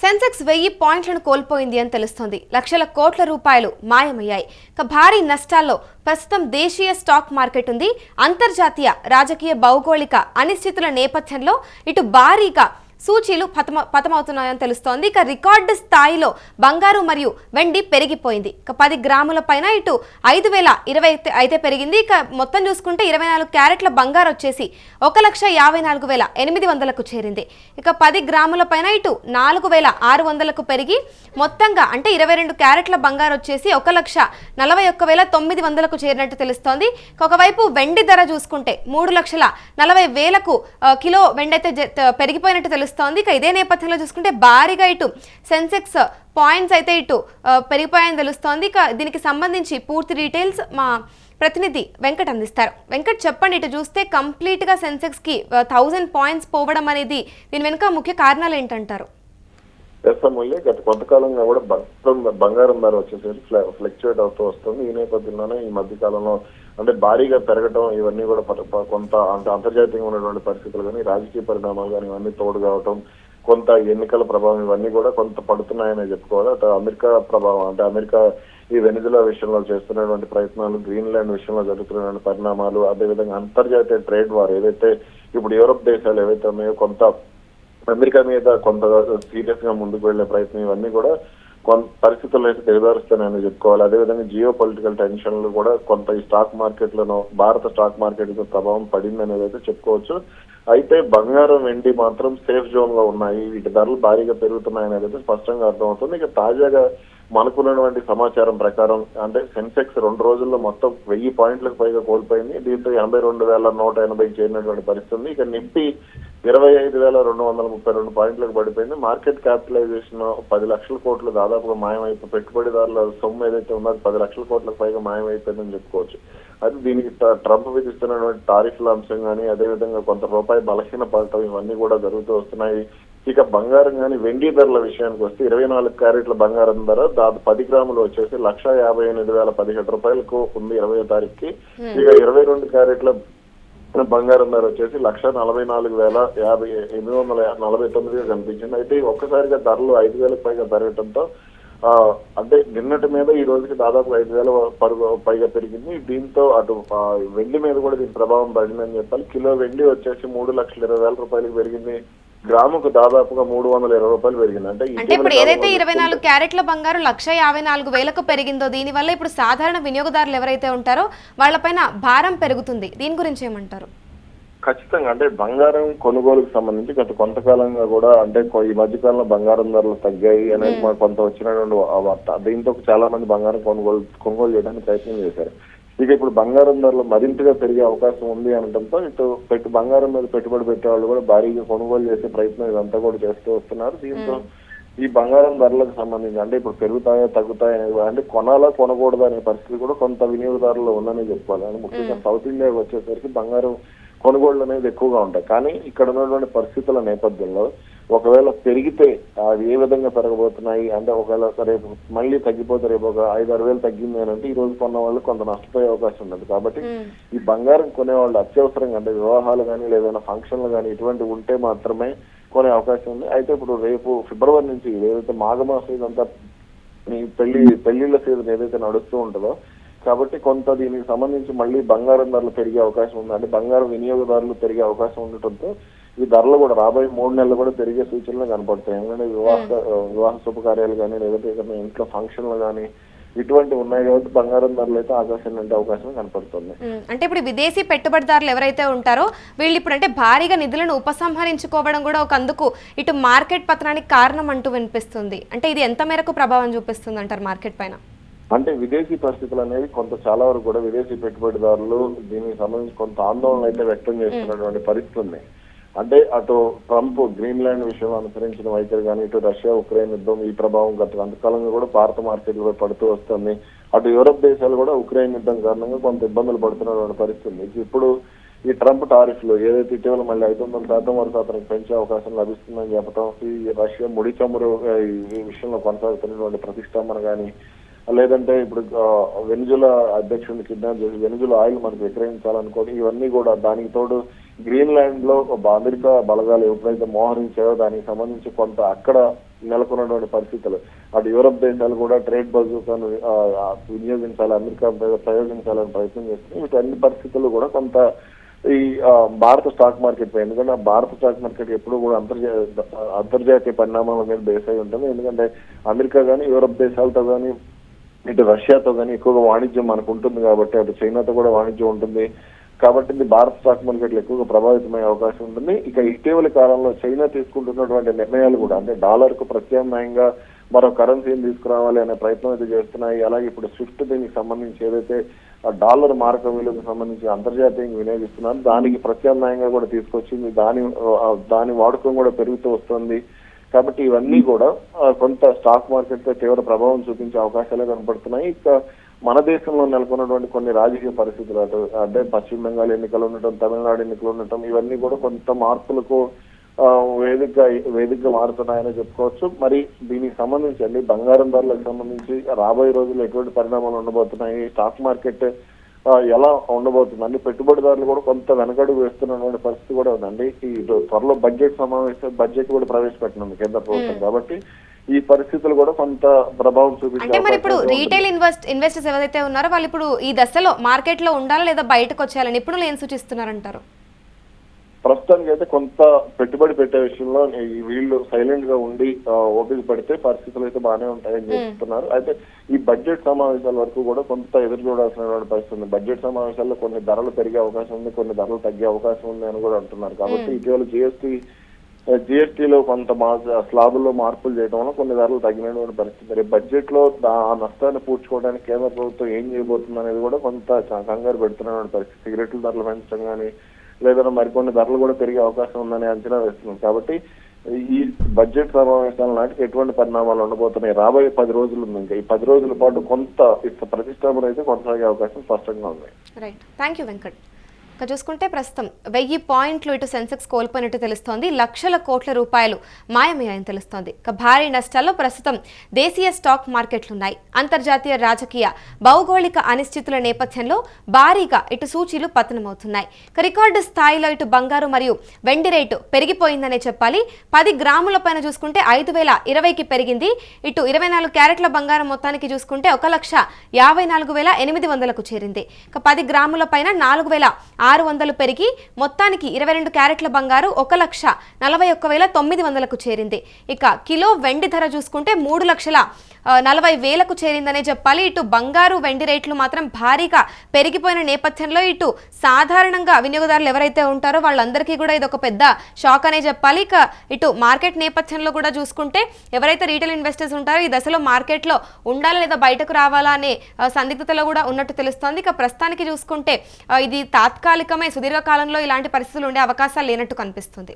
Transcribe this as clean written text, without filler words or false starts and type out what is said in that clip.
సెన్సెక్స్ 1000 పాయింట్లను కోల్పోయింది అని తెలుస్తోంది. లక్షల కోట్ల రూపాయలు మాయమయ్యాయి. భారీ నష్టాల్లో ప్రస్తుతం దేశీయ స్టాక్ మార్కెట్ ఉంది. అంతర్జాతీయ రాజకీయ భౌగోళిక అనిశ్చితుల నేపథ్యంలో ఇటు భారీగా సూచీలు పతమవుతున్నాయని తెలుస్తోంది. రికార్డు స్థాయిలో బంగారు మరియు వెండి పెరిగిపోయింది. 10 గ్రాముల పైన ఇటు 5020 అయితే పెరిగింది. మొత్తం చూసుకుంటే 24 క్యారెట్ల బంగారు వచ్చేసి 1,54,800కు చేరింది. 10 గ్రాముల పైన ఇటు 4,600కు పెరిగి మొత్తంగా అంటే 22 క్యారెట్ల బంగారు వచ్చేసి 1,41,900కు చేరినట్టు తెలుస్తోంది. ఒకవైపు వెండి ధర చూసుకుంటే 3,40,000కు కిలో వెండి అయితే పెరిగిపోయినట్టు తెలుస్తుంది. ఇదే నేపథ్యంలో చూసుకుంటే భారీగా ఇటు సెన్సెక్స్ పాయింట్స్ అయితే ఇటు పెరిగిపోయాయని తెలుస్తోంది. దీనికి సంబంధించి పూర్తి డీటెయిల్స్ మా ప్రతినిధి వెంకట్ అందిస్తారు. వెంకట్ చెప్పండి, ఇటు చూస్తే కంప్లీట్ గా సెన్సెక్స్ కి 1000 పాయింట్స్ పోవడం అనేది దీని వెనుక ముఖ్య కారణాలు ఏంటంటారు? గత కొంతకాలంగా కూడా బంగారం ధర వచ్చేసరికి ఫ్లక్చువేట్ అవుతూ వస్తుంది. ఈ నేపథ్యంలోనే ఈ మధ్య కాలంలో అంటే భారీగా పెరగటం ఇవన్నీ కూడా కొంత అంటే అంతర్జాతీయంగా ఉన్నటువంటి పరిస్థితులు కానీ రాజకీయ పరిణామాలు కానీ ఇవన్నీ తోడు కావటం, కొంత ఎన్నికల ప్రభావం ఇవన్నీ కూడా కొంత పడుతున్నాయని చెప్పుకోవాలి. అటు అమెరికా ప్రభావం అంటే అమెరికా ఈ వెనిజులా విషయంలో చేస్తున్నటువంటి ప్రయత్నాలు, గ్రీన్లాండ్ విషయంలో జరుగుతున్నటువంటి పరిణామాలు, అదేవిధంగా అంతర్జాతీయ ట్రేడ్ వార్ ఏదైతే ఇప్పుడు యూరోప్ దేశాలు ఏవైతే ఉన్నాయో కొంత అమెరికా మీద కొంత సీరియస్ గా ముందుకు వెళ్లే ప్రయత్నం ఇవన్నీ కూడా కొంత పరిస్థితుల్లో అయితే దిగదారుస్తానని చెప్పుకోవాలి. అదేవిధంగా జియో పొలిటికల్ టెన్షన్లు కూడా కొంత ఈ స్టాక్ మార్కెట్లను భారత స్టాక్ మార్కెట్ ప్రభావం పడింది అనేది అయితే చెప్పుకోవచ్చు. అయితే బంగారం వెండి మాత్రం సేఫ్ జోన్ లో ఉన్నాయి. వీటి ధరలు భారీగా పెరుగుతున్నాయి అనేది అయితే స్పష్టంగా అర్థమవుతుంది. ఇక తాజాగా మనకున్నటువంటి సమాచారం ప్రకారం అంటే సెన్సెక్స్ 2 రోజుల్లో మొత్తం 1000 పాయింట్లకు పైగా కోల్పోయింది. దీంతో 82,180కి చేరినటువంటి పరిస్థితి. ఇక నిఫ్టీ 25,232 పాయింట్లకు పడిపోయింది. మార్కెట్ క్యాపిటలైజేషన్ 10 లక్షల కోట్లు దాదాపుగా మాయమైపోయి పెట్టుబడిదారుల సొమ్ము ఏదైతే ఉన్నదో 10 లక్షల కోట్లకు పైగా మాయమైపోయిందని చెప్పుకోవచ్చు. అది దీనికి ట్రంప్ విధిస్తున్నటువంటి టారిఫ్ల అంశం కానీ అదేవిధంగా కొంత రూపాయి బలహీన పడటం ఇవన్నీ కూడా జరుగుతూ వస్తున్నాయి. ఇక బంగారం కానీ వెండి ధరల విషయానికి వస్తే 24 క్యారెట్ల బంగారం ధర 10 గ్రాములు వచ్చేసి 1,58,017 రూపాయలకు ఉంది 20వ తారీఖుకి. ఇక 22 క్యారెట్ల బంగారం ధర వచ్చేసి 1,40,849గా కనిపించింది. అయితే ఒక్కసారిగా ధరలు 5,000కు పైగా పెరగటంతో అంటే నిన్నటి మీద ఈ రోజుకి దాదాపు 5,000 పైగా పెరిగింది. దీంతో అటు వెండి మీద కూడా దీని ప్రభావం పడిందని చెప్పాలి. కిలో వెండి వచ్చేసి 3,20,000 రూపాయలకు పెరిగింది. గ్రాముకు దాదాపుగా 320 రూపాయలు పెరిగింది. అంటే ఇప్పుడు ఏదైతే 24 క్యారెట్ల బంగారు 1,54,000కు పెరిగిందో దీనివల్ల ఇప్పుడు సాధారణ వినియోగదారులు ఎవరైతే ఉంటారో వాళ్ళపైన భారం పెరుగుతుంది. దీని గురించి ఏమంటారు? ఖచ్చితంగా అంటే బంగారం కొనుగోలుకు సంబంధించి గత కొంతకాలంగా కూడా అంటే ఈ మధ్యకాలంలో బంగారం ధరలు తగ్గాయి అనేది మనకు కొంత వచ్చినటువంటి వార్త. దీంతో చాలా మంది బంగారం కొనుగోలు చేయడానికి ప్రయత్నం చేశారు. ఇక ఇప్పుడు బంగారం ధరలు మరింతగా పెరిగే అవకాశం ఉంది అనడంతో ఇటు బంగారం మీద పెట్టుబడి పెట్టే వాళ్ళు కూడా భారీగా కొనుగోలు చేసే ప్రయత్నం ఇదంతా కూడా చేస్తూ వస్తున్నారు. దీంతో ఈ బంగారం ధరలకు సంబంధించి అంటే ఇప్పుడు పెరుగుతాయా తగ్గుతాయా అనేది అంటే కొనాలా కొనకూడదు అనే పరిస్థితి కూడా కొంత వినియోగదారులు ఉందని చెప్పుకోవాలి. అంటే ముఖ్యంగా సౌత్ ఇండియాకి వచ్చేసరికి బంగారం కొనుగోళ్లు అనేది ఎక్కువగా ఉంటాయి. కానీ ఇక్కడ ఉన్నటువంటి పరిస్థితుల నేపథ్యంలో ఒకవేళ పెరిగితే అది ఏ విధంగా పెరగబోతున్నాయి అంటే ఒకవేళ రేపు మళ్ళీ తగ్గిపోతే రేపు ఒక 5-6 వేలు తగ్గింది అని అంటే ఈ రోజు కొన్న వాళ్ళు కొంత నష్టపోయే అవకాశం ఉంటుంది. కాబట్టి ఈ బంగారం కొనేవాళ్ళు అత్యవసరంగా అంటే వివాహాలు కానీ లేదైనా ఫంక్షన్లు కానీ ఇటువంటి ఉంటే మాత్రమే కొనే అవకాశం ఉంది. అయితే ఇప్పుడు రేపు ఫిబ్రవరి నుంచి ఏదైతే మాఘమాసం ఇదంతా పెళ్లిళ్ళ సీజన్ ఏదైతే నడుస్తూ ఉంటుందో కాబట్టి కొంత దీనికి సంబంధించి మళ్ళీ బంగారం ధరలు పెరిగే అవకాశం ఉంది. అంటే బంగారం వినియోగదారులు పెరిగే అవకాశం ఉండటంతో ఈ ధరలు కూడా రాబోయే 3 నెలలు కూడా పెరిగే సూచనలు కనపడతాయి. ఎందుకంటే వివాహ శుభకార్యాలు కానీ లేదంటే ఇంట్లో ఫంక్షన్లు కానీ ఇటువంటి ఉన్నాయి కాబట్టి బంగారం ధరలు అయితే ఆకాశం అంటే అవకాశం కనపడుతుంది. అంటే ఇప్పుడు విదేశీ పెట్టుబడిదారులు ఎవరైతే ఉంటారో వీళ్ళు ఇప్పుడు అంటే భారీగా నిధులను ఉపసంహరించుకోవడం కూడా ఒక అందుకు ఇటు మార్కెట్ పతనానికి కారణం అంటూ వినిపిస్తుంది. అంటే ఇది ఎంత మేరకు ప్రభావం చూపిస్తుంది అంటారు మార్కెట్ పైన? అంటే విదేశీ పరిస్థితులు అనేవి చాలా వరకు కూడా విదేశీ పెట్టుబడిదారులు దీనికి సంబంధించి కొంత ఆందోళన అయితే వ్యక్తం చేస్తున్నటువంటి పరిస్థితి ఉన్నాయి. అంటే అటు ట్రంప్ గ్రీన్లాండ్ విషయంలో అనుసరించిన వైఖరి కానీ ఇటు రష్యా ఉక్రెయిన్ యుద్ధం ఈ ప్రభావం గత కొంతకాలంగా కూడా భారత మార్కెట్లపై పడుతూ వస్తుంది. అటు యూరోప్ దేశాలు కూడా ఉక్రెయిన్ యుద్ధం కారణంగా కొంత ఇబ్బందులు పడుతున్నటువంటి పరిస్థితి. ఇప్పుడు ఈ ట్రంప్ టారిఫ్లు ఏదైతే ఇటీవల మళ్ళీ 500% వరకు అతనికి పెంచే అవకాశం లభిస్తుందని చెప్పడం, ఈ రష్యా ముడి చమురు ఈ విషయంలో కొనసాగుతున్నటువంటి ప్రతిష్టంభన కానీ లేదంటే ఇప్పుడు వెనిజులా అధ్యక్షుడిని కిడ్నాప్ చేసి వెనిజులా ఆయిల్ మనకు విక్రయించాలనుకోని ఇవన్నీ కూడా దానికి తోడు గ్రీన్లాండ్ లో అమెరికా బలగాలు ఎప్పుడైతే మోహరించాయో దానికి సంబంధించి కొంత అక్కడ నెలకొన్నటువంటి పరిస్థితులు. అటు యూరప్ దేశాలు కూడా ట్రేడ్ బజూకాను వినియోగించాలి, అమెరికా మీద ప్రయోగించాలని ప్రయత్నం చేస్తున్నాయి. వీటన్ని పరిస్థితులు కూడా కొంత ఈ భారత స్టాక్ మార్కెట్ పై, ఎందుకంటే ఆ భారత స్టాక్ మార్కెట్ ఎప్పుడు కూడా అంతర్జాతీయ పరిణామాల మీద బేస్ అయి ఉంటుంది. ఎందుకంటే అమెరికా కానీ యూరప్ దేశాలతో కానీ ఇటు రష్యాతో కానీ ఎక్కువగా వాణిజ్యం మనకు ఉంటుంది కాబట్టి, అటు చైనాతో కూడా వాణిజ్యం ఉంటుంది కాబట్టి ఇది భారత స్టాక్ మార్కెట్లు ఎక్కువగా ప్రభావితమయ్యే అవకాశం ఉంటుంది. ఇక ఇటీవలి కాలంలో చైనా తీసుకుంటున్నటువంటి నిర్ణయాలు కూడా, అంటే డాలర్ కు ప్రత్యామ్నాయంగా మరో కరెన్సీని తీసుకురావాలి అనే ప్రయత్నం అయితే చేస్తున్నాయి. అలాగే ఇప్పుడు స్విఫ్ట్ దీనికి సంబంధించి ఏదైతే డాలర్ మారక విలువకు సంబంధించి అంతర్జాతీయంగా వినియోగిస్తున్నారు, దానికి ప్రత్యామ్నాయంగా కూడా తీసుకొచ్చింది. దాని వాడకం కూడా పెరుగుతూ వస్తుంది. కాబట్టి ఇవన్నీ కూడా కొంత స్టాక్ మార్కెట్ పై తీవ్ర ప్రభావం చూపించే అవకాశాలే కనపడుతున్నాయి. ఇక మన దేశంలో నెలకొన్నటువంటి కొన్ని రాజకీయ పరిస్థితులు, అంటే పశ్చిమ బెంగాల్ ఎన్నికలు ఉండటం, తమిళనాడు ఎన్నికలు ఉండటం, ఇవన్నీ కూడా కొంత మార్పులకు వేదికగా మారుతున్నాయని చెప్పుకోవచ్చు. మరి దీనికి సంబంధించి అండి బంగారం ధరలకు సంబంధించి రాబోయే రోజుల్లో ఎటువంటి పరిణామాలు ఉండబోతున్నాయి, స్టాక్ మార్కెట్ ఎలా ఉండబోతుంది, అన్ని పెట్టుబడిదారులు కూడా కొంత వెనకడుగు వేస్తున్నటువంటి పరిస్థితి కూడా ఉందండి. ఈ త్వరలో బడ్జెట్ కూడా ప్రవేశపెట్టనుంది కేంద్ర ప్రభుత్వం. కాబట్టి ఈ పరిస్థితులు కూడా కొంత ప్రభావం చూపించారు. అంటే మరి ఇప్పుడు రీటైల్ ఇన్వెస్టర్స్ ఎవరైతే ఉన్నారో వాళ్ళు ఇప్పుడు ఈ దశలో మార్కెట్ లో ఉండాలా లేదా బయటకు వచ్చేయాలని నిపుణులు ఏం సూచిస్తున్నారంటారు? ప్రస్తుతానికి అయితే కొంత పెట్టుబడి పెట్టే విషయంలో వీళ్ళు సైలెంట్ గా ఉండి ఓపిక పడితే పరిస్థితులు అయితే బాగానే ఉంటాయని చెప్తున్నారు. అయితే ఈ బడ్జెట్ సమావేశాల వరకు కూడా కొంత ఎదురు చూడాల్సినటువంటి పరిస్థితి ఉంది. బడ్జెట్ సమావేశాల్లో కొన్ని ధరలు పెరిగే అవకాశం ఉంది, కొన్ని ధరలు తగ్గే అవకాశం ఉంది అని కూడా అంటున్నారు. కాబట్టి ఇటీవల జిఎస్టీలో కొంత స్లాబుల్లో మార్పులు చేయడం వల్ల కొన్ని ధరలు తగ్గినటువంటి పరిస్థితి. రేపు బడ్జెట్ లో ఆ నష్టాన్ని పూడ్చుకోవడానికి కేంద్ర ప్రభుత్వం ఏం చేయబోతుంది అనేది కూడా కొంత కంగారు పెడుతున్నటువంటి పరిస్థితి. సిగరెట్ల ధరలు పెంచడం కానీ లేదా మరికొన్ని ధరలు కూడా పెరిగే అవకాశం ఉందని అంచనా వేస్తున్నాం. కాబట్టి ఈ బడ్జెట్ సమావేశాల నాటికి ఎటువంటి పరిణామాలు ఉండబోతున్నాయి, రాబోయే 10 రోజులు ఉంది. ఇంకా ఈ 10 రోజుల పాటు కొంత ప్రతిష్టాపన అయితే కొనసాగే అవకాశం స్పష్టంగా ఉంది. Right, thank you Venkat. ఇక చూసుకుంటే ప్రస్తుతం 1000 పాయింట్లు ఇటు సెన్సెక్స్ కోల్పోయినట్టు తెలుస్తోంది. లక్షల కోట్ల రూపాయలు మాయమయ్యాయని తెలుస్తోంది. ఇక భారీ నష్టాల్లో ప్రస్తుతం దేశీయ స్టాక్ మార్కెట్లున్నాయి. అంతర్జాతీయ రాజకీయ భౌగోళిక అనిశ్చితుల నేపథ్యంలో భారీగా ఇటు సూచీలు పతనమవుతున్నాయి. ఇక రికార్డు స్థాయిలో ఇటు బంగారు మరియు వెండి రేటు పెరిగిపోయిందనే చెప్పాలి. 10 గ్రాముల పైన చూసుకుంటే 5020కి పెరిగింది. ఇటు 24 క్యారెట్ల బంగారం మొత్తానికి చూసుకుంటే 1,54,800కు చేరింది. ఇక 10 గ్రాముల పైన 4,600 పెరిగి మొత్తానికి 22 క్యారెట్ల బంగారు 1,41,900కు చేరింది. ఇక కిలో వెండి ధర చూసుకుంటే 3,40,000కు చేరిందనే చెప్పాలి. ఇటు బంగారు వెండి రేట్లు మాత్రం భారీగా పెరిగిపోయిన నేపథ్యంలో ఇటు సాధారణంగా వినియోగదారులు ఎవరైతే ఉంటారో వాళ్ళందరికీ కూడా ఇది ఒక పెద్ద షాక్ అనే చెప్పాలి. ఇక ఇటు మార్కెట్ నేపథ్యంలో కూడా చూసుకుంటే ఎవరైతే రీటైల్ ఇన్వెస్టర్స్ ఉంటారో ఈ దశలో మార్కెట్లో ఉండాలా లేదా బయటకు రావాలా అనే సందిగ్ధతలో కూడా ఉన్నట్టు తెలుస్తోంది. ఇక ప్రస్తుతానికి చూసుకుంటే ఇది తాత్కాలికమే, సుదీర్ఘకాలంలో ఇలాంటి పరిస్థితులు ఉండే అవకాశాలు లేనట్టు కనిపిస్తుంది.